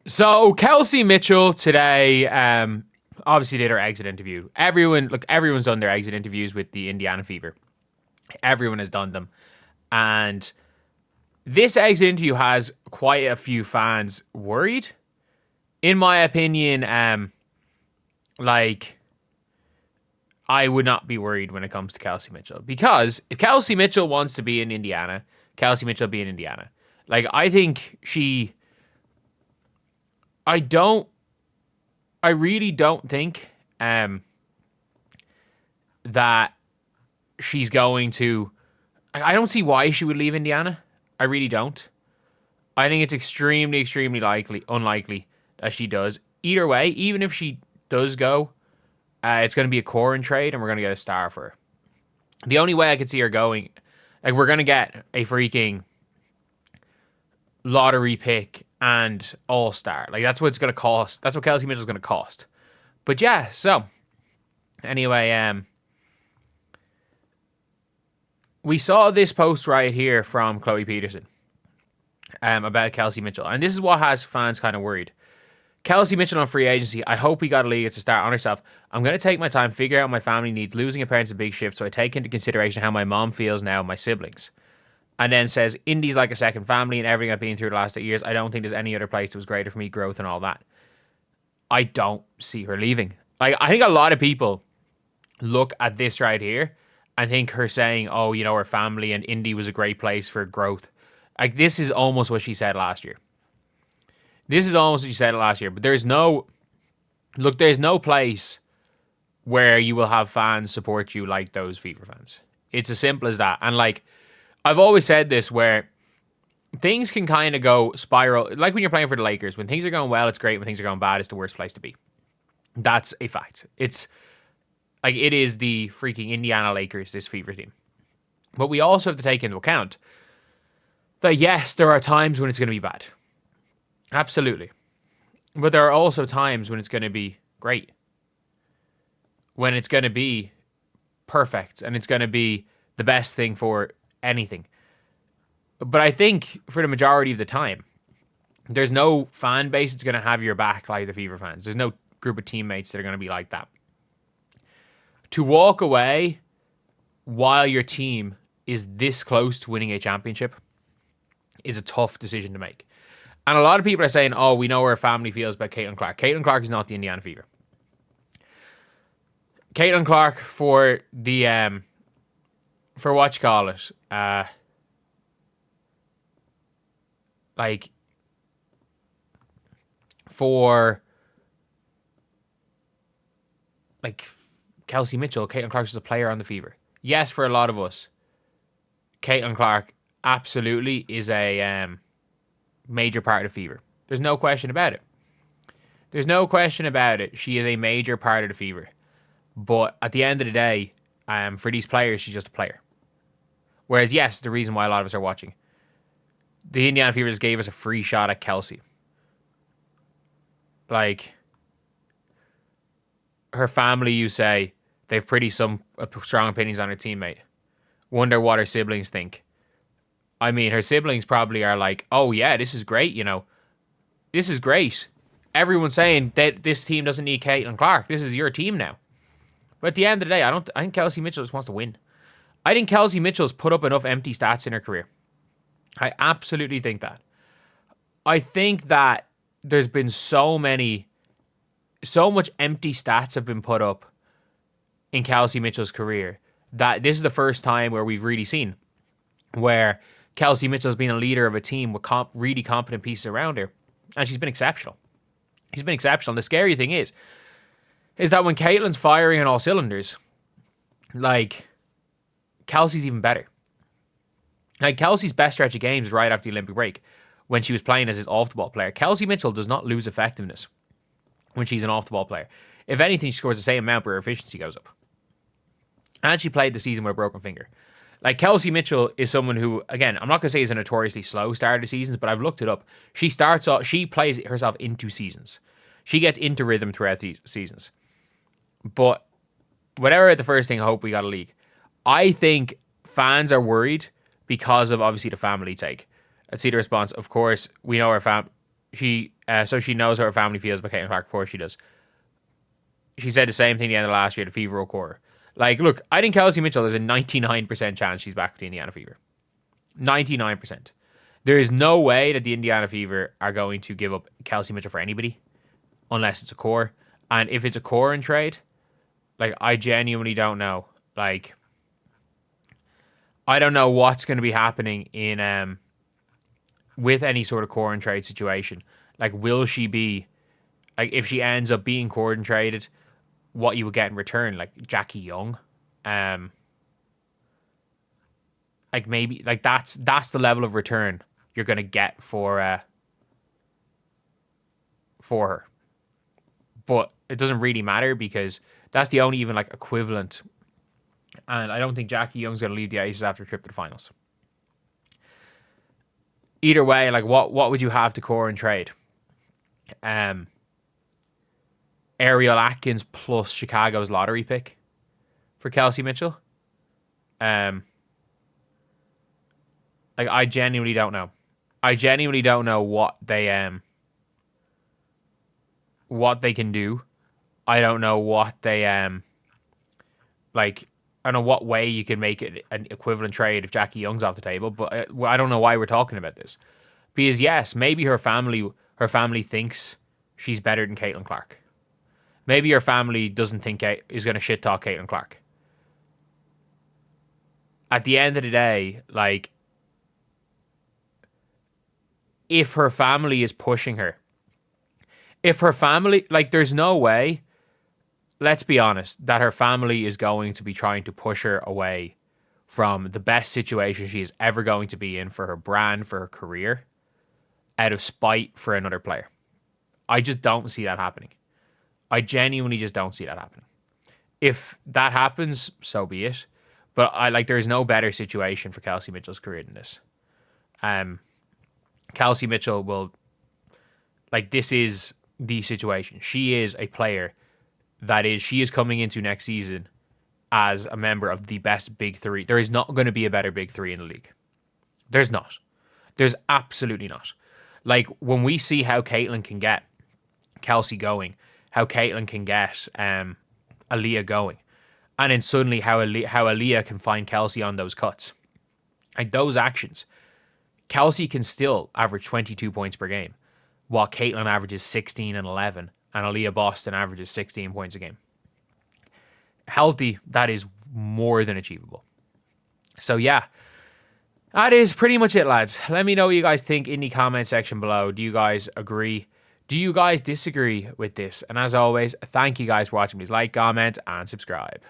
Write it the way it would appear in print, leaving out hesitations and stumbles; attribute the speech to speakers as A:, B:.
A: So Kelsey Mitchell today obviously did her exit interview. Everyone's done their exit interviews with the Indiana Fever. Everyone has done them. And this exit interview has quite a few fans worried. In my opinion, like I would not be worried when it comes to Kelsey Mitchell. Because if Kelsey Mitchell wants to be in Indiana, Kelsey Mitchell be in Indiana. Like I think I really don't think that she's going to. I don't see why she would leave Indiana. I really don't. I think it's extremely, extremely unlikely that she does. Either way, even if she does go, it's going to be a core and trade, and we're going to get a star for her. The only way I could see her going, like we're going to get a freaking lottery pick and all-star. Like that's what it's going to cost. That's what Kelsey Mitchell's going to cost. But yeah, so anyway, we saw this post right here from Chloe Peterson about Kelsey Mitchell. And this is what has fans kind of worried. Kelsey Mitchell on free agency. I hope we got a league to start on herself. I'm going to take my time, figure out my family needs. Losing a parent's a big shift, so I take into consideration how my mom feels now, my siblings. And then says, Indy's like a second family and everything I've been through the last 8 years. I don't think there's any other place that was greater for me, growth and all that. I don't see her leaving. Like, I think a lot of people look at this right here and think her saying, oh, you know, her family and Indy was a great place for growth. Like, this is almost what she said last year. This is almost what she said last year. But there's no place where you will have fans support you like those Fever fans. It's as simple as that. And like, I've always said this where things can kind of go spiral. Like when you're playing for the Lakers, when things are going well, it's great. When things are going bad, it's the worst place to be. That's a fact. It's like, it is the freaking Indiana Lakers, this Fever team. But we also have to take into account that yes, there are times when it's going to be bad. Absolutely. But there are also times when it's going to be great. When it's going to be perfect and it's going to be the best thing for anything. But I think for the majority of the time, there's no fan base that's going to have your back like the Fever fans. There's no group of teammates that are going to be like that. To walk away while your team is this close to winning a championship is a tough decision to make. And a lot of people are saying, oh, we know how her family feels about Caitlin Clark. Caitlin Clark is not the Indiana Fever. Caitlin Clark for the, for what you call it, like, for, like, Kelsey Mitchell, Caitlin Clark is a player on the Fever. Yes, for a lot of us, Caitlin Clark absolutely is a major part of Fever. There's no question about it. There's no question about it. She is a major part of the Fever. But at the end of the day, for these players, she's just a player. Whereas, yes, the reason why a lot of us are watching. The Indiana Fever just gave us a free shot at Kelsey. Like, her family, you say, they've pretty strong opinions on her teammate. Wonder what her siblings think. I mean, her siblings probably are like, oh yeah, this is great, you know. This is great. Everyone's saying that this team doesn't need Caitlin Clark. This is your team now. But at the end of the day, I think Kelsey Mitchell just wants to win. I think Kelsey Mitchell's put up enough empty stats in her career. I absolutely think that. I think that there's been so much empty stats have been put up in Kelsey Mitchell's career that this is the first time where we've really seen where Kelsey Mitchell's been a leader of a team with really competent pieces around her. And she's been exceptional. She's been exceptional. And the scary thing is that when Caitlin's firing on all cylinders, like, Kelsey's even better. Like, Kelsey's best stretch of games right after the Olympic break when she was playing as his off-the-ball player. Kelsey Mitchell does not lose effectiveness when she's an off-the-ball player. If anything, she scores the same amount, but her efficiency goes up. And she played the season with a broken finger. Like, Kelsey Mitchell is someone who, again, I'm not going to say is a notoriously slow start of seasons, but I've looked it up. She plays herself into seasons. She gets into rhythm throughout these seasons. But whatever the first thing, I hope we got a league. I think fans are worried because of, obviously, the family take. Let's see the response. Of course, we know so she knows how her family feels about Caitlin Clark before she does. She said the same thing at the end of last year, the Fever quarter. Like, look, I think Kelsey Mitchell, there's a 99% chance she's back with the Indiana Fever. 99%. There is no way that the Indiana Fever are going to give up Kelsey Mitchell for anybody, unless it's a core. And if it's a core in trade, like, I genuinely don't know. Like, I don't know what's going to be happening in with any sort of core and trade situation. Like, will she be, like, if she ends up being core and traded, what you would get in return, like Jackie Young, like maybe like that's the level of return you're gonna get for her. But it doesn't really matter because that's the only even like equivalent. And I don't think Jackie Young's gonna leave the Aces after a trip to the finals. Either way, like what would you have to core and trade? Ariel Atkins plus Chicago's lottery pick for Kelsey Mitchell. Like, I genuinely don't know. I genuinely don't know what they can do. I don't know what they like. I don't know what way you can make it an equivalent trade if Jackie Young's off the table. But I don't know why we're talking about this. Because yes, maybe her family thinks she's better than Caitlin Clark. Maybe her family doesn't think is going to shit talk Caitlin Clark. At the end of the day, like, if her family is pushing her, if her family, like, there's no way, let's be honest, that her family is going to be trying to push her away from the best situation she is ever going to be in for her brand, for her career, out of spite for another player. I just don't see that happening. I genuinely just don't see that happening. If that happens, so be it. But there's no better situation for Kelsey Mitchell's career than this. Kelsey Mitchell will, like, this is the situation. She is a player she is coming into next season as a member of the best big three. There is not going to be a better big three in the league. There's not. There's absolutely not. Like, when we see how Caitlin can get Kelsey going, how Caitlin can get Aaliyah going, and then suddenly how Aaliyah can find Kelsey on those cuts. Like, those actions, Kelsey can still average 22 points per game, while Caitlin averages 16 and 11, and Aaliyah Boston averages 16 points a game. Healthy, that is more than achievable. So yeah, that is pretty much it, lads. Let me know what you guys think in the comment section below. Do you guys agree? Do you guys disagree with this? And as always, thank you guys for watching. Please like, comment, and subscribe.